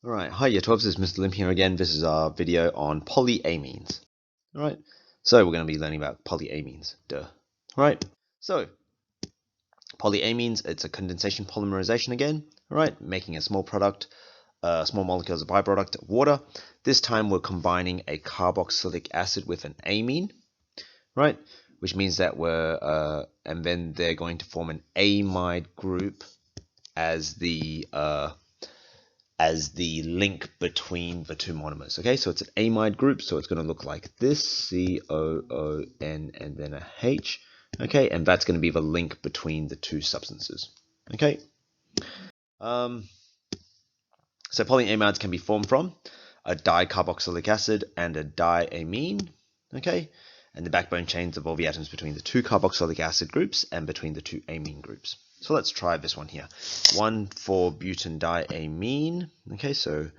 Alright, hi year 12s, this is Mr. Lim here again. This is our video on polyamines. Alright, so we're going to be learning about polyamines. Alright, so polyamines, it's a condensation polymerization again. Alright, making a small product, small molecule as a byproduct of water. This time we're combining a carboxylic acid with an amine. Right, which means that and then they're going to form an amide group as the link between the two monomers. Okay, so it's an amide group, so it's going to look like this, COON and then a H. Okay, and that's going to be the link between the two substances. Okay, so polyamides can be formed from a dicarboxylic acid and a diamine. Okay, and the backbone chains of all the atoms between the two carboxylic acid groups and between the two amine groups. So let's try this one here. 1,4-butanediamine. Okay, so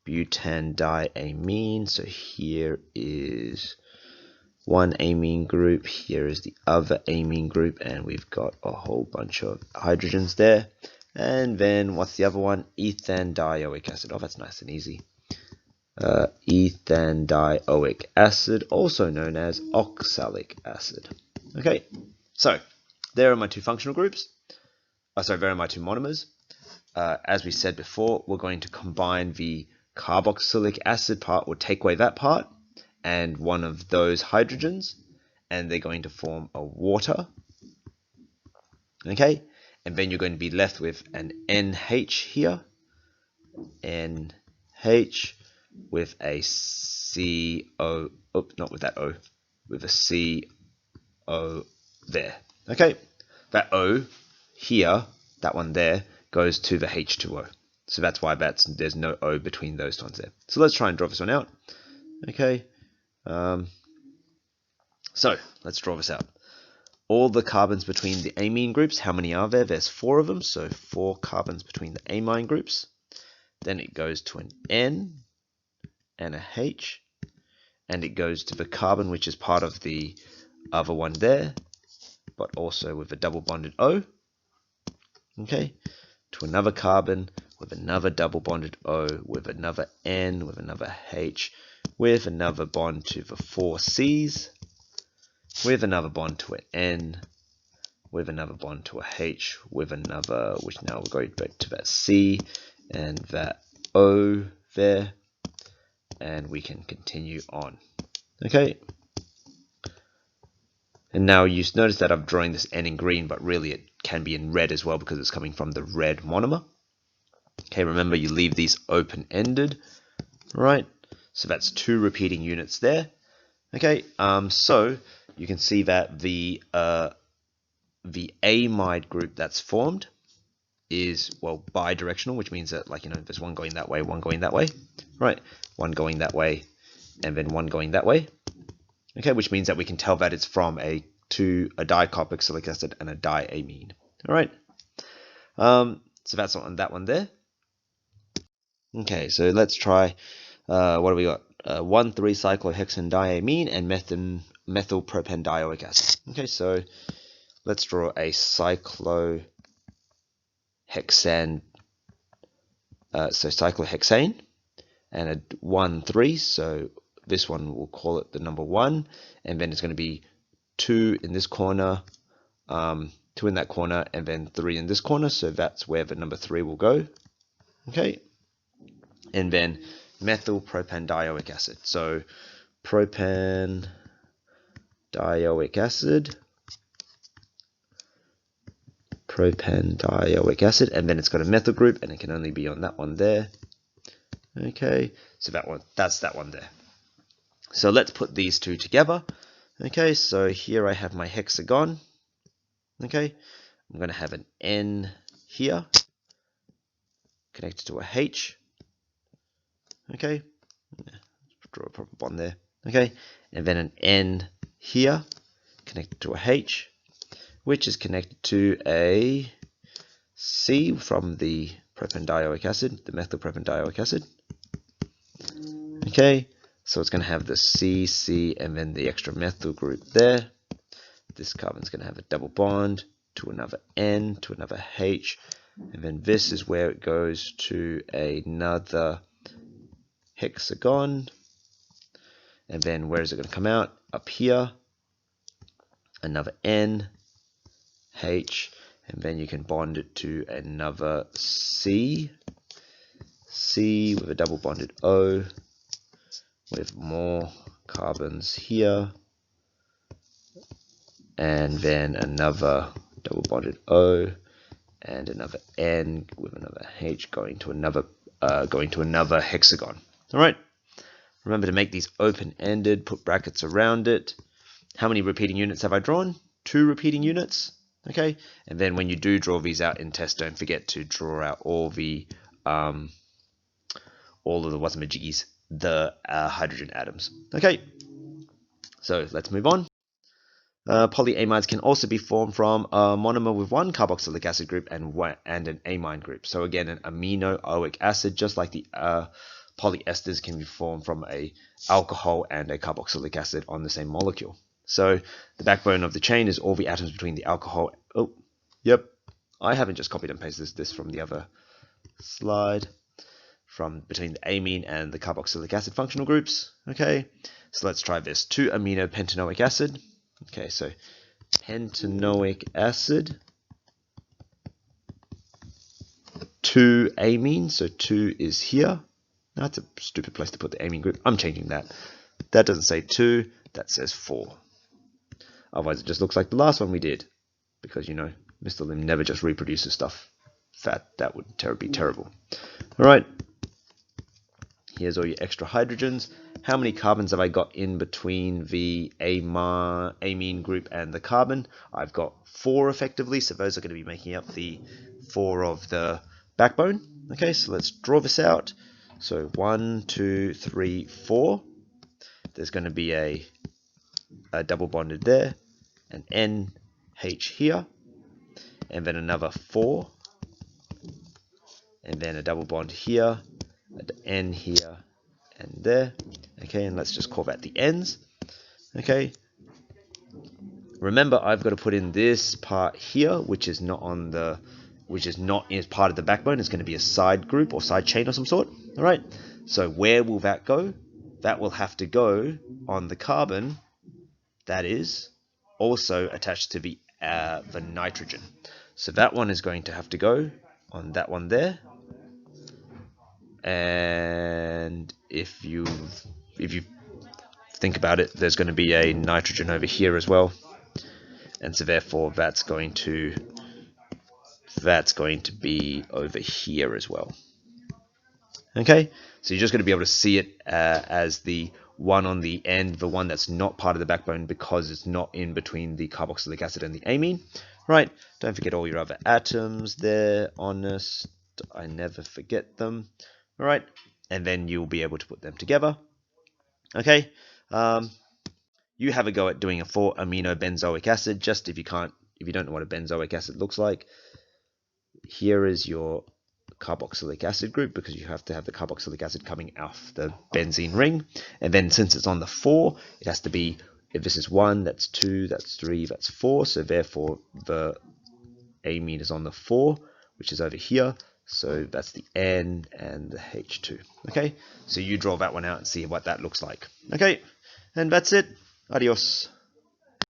butanediamine. So here is one amine group, here is the other amine group, and we've got a whole bunch of hydrogens there. And then what's the other one? Ethandioic acid. Oh, that's nice and easy. Ethandioic acid, also known as oxalic acid. Okay, so there are my two functional groups. There are my two monomers. As we said before, we're going to combine the carboxylic acid part, or take away that part, and one of those hydrogens, and they're going to form a water. Okay, and then you're going to be left with an NH here, NH, with a CO, not with that O, with a CO there. Okay, that O here, that one there, goes to the H2O. So that's why there's no O between those ones there. So let's try and draw this one out. Okay, so let's draw this out. All the carbons between the amine groups, how many are there? There's 4 of them, so 4 carbons between the amine groups. Then it goes to an N and a H, and it goes to the carbon which is part of the other one there, but also with a double bonded O. Okay, to another carbon with another double bonded O, with another N, with another H, with another bond to the 4 C's, with another bond to an N, with another bond to a H, with another, which now we're going back to that C and that O there, and we can continue on. Okay, and now you notice that I'm drawing this N in green, but really it can be in red as well because it's coming from the red monomer. Okay, remember you leave these open-ended, right? So that's 2 repeating units there. Okay, so you can see that the amide group that's formed is, well, bidirectional, which means that, like, there's one going that way, one going that way, right? One going that way, and then one going that way. Okay, which means that we can tell that it's from a dicarboxylic acid and a diamine. All right. So that's on that one there. Okay, so let's try. What do we got? 1,3-cyclohexanediamine and methylpropandioic acid. Okay, so let's draw a cyclohexane. Cyclohexane and a 1,3. So this one, we'll call it the number 1, and then it's going to be 2 in this corner, 2 in that corner, and then 3 in this corner. So that's where the number 3 will go. Okay, and then methylpropandioic acid. So propandioic acid, and then it's got a methyl group, and it can only be on that one there. Okay, so that's that one there. So let's put these two together. Okay, so here I have my hexagon. Okay, I'm going to have an N here connected to a H. Okay, draw a proper bond there. Okay, and then an N here connected to a H, which is connected to a C from the propandioic acid, the methylpropandioic acid. Okay, so it's going to have the C, C, and then the extra methyl group there. This carbon's going to have a double bond to another N, to another H, and then this is where it goes to another hexagon, and then where is it going to come out? Up here, another N, H, and then you can bond it to another C with a double bonded O, with more carbons here, and then another double bonded O, and another N with another H going to another hexagon. All right. Remember to make these open-ended. Put brackets around it. How many repeating units have I drawn? 2 repeating units. Okay. And then when you do draw these out in test, don't forget to draw out all of the whatsamajiggies, the hydrogen atoms. Okay. So let's move on. Polyamides can also be formed from a monomer with one carboxylic acid group and an amine group. So again, an amino-oic acid, just like the polyesters, can be formed from a alcohol and a carboxylic acid on the same molecule. So the backbone of the chain is all the atoms between the alcohol. Oh, yep. I haven't just copied and pasted this from the other slide. From between the amine and the carboxylic acid functional groups. Okay, so let's try this. 2-amino-pentanoic acid. Okay, so pentanoic acid, 2 amine, so 2 is here. That's a stupid place to put the amine group. I'm changing that. That doesn't say 2, that says 4. Otherwise it just looks like the last one we did, because you know, Mr. Lim never just reproduces stuff. That would be terrible. Alright, here's all your extra hydrogens. How many carbons have I got in between the amine group and the carbon? I've got 4 effectively, so those are going to be making up the 4 of the backbone. Okay, so let's draw this out. So 1, 2, 3, 4. There's going to be a double bonded there, an N, H here, and then another 4, and then a double bond here, an N here, and there. Okay, and let's just call that the ends. Okay, remember I've got to put in this part here, which is not as part of the backbone. It's going to be a side group or side chain of some sort. All right, so where will that go? That will have to go on the carbon that is also attached to the nitrogen. So that one is going to have to go on that one there. And if you think about it, there's going to be a nitrogen over here as well, and so therefore that's going to be over here as well. Okay, so you're just going to be able to see it as the one on the end, the one that's not part of the backbone, because it's not in between the carboxylic acid and the amine. Right, don't forget all your other atoms there. Honest, I never forget them. All right, and then you'll be able to put them together. Okay, you have a go at doing a 4-amino-benzoic acid. Just if you don't know what a benzoic acid looks like, here is your carboxylic acid group, because you have to have the carboxylic acid coming off the benzene ring. And then since it's on the 4, it has to be, if this is 1, that's 2, that's 3, that's 4. So therefore the amine is on the 4, which is over here. So that's the N and the H2. Okay, so you draw that one out and see what that looks like. Okay, and that's it. Adios.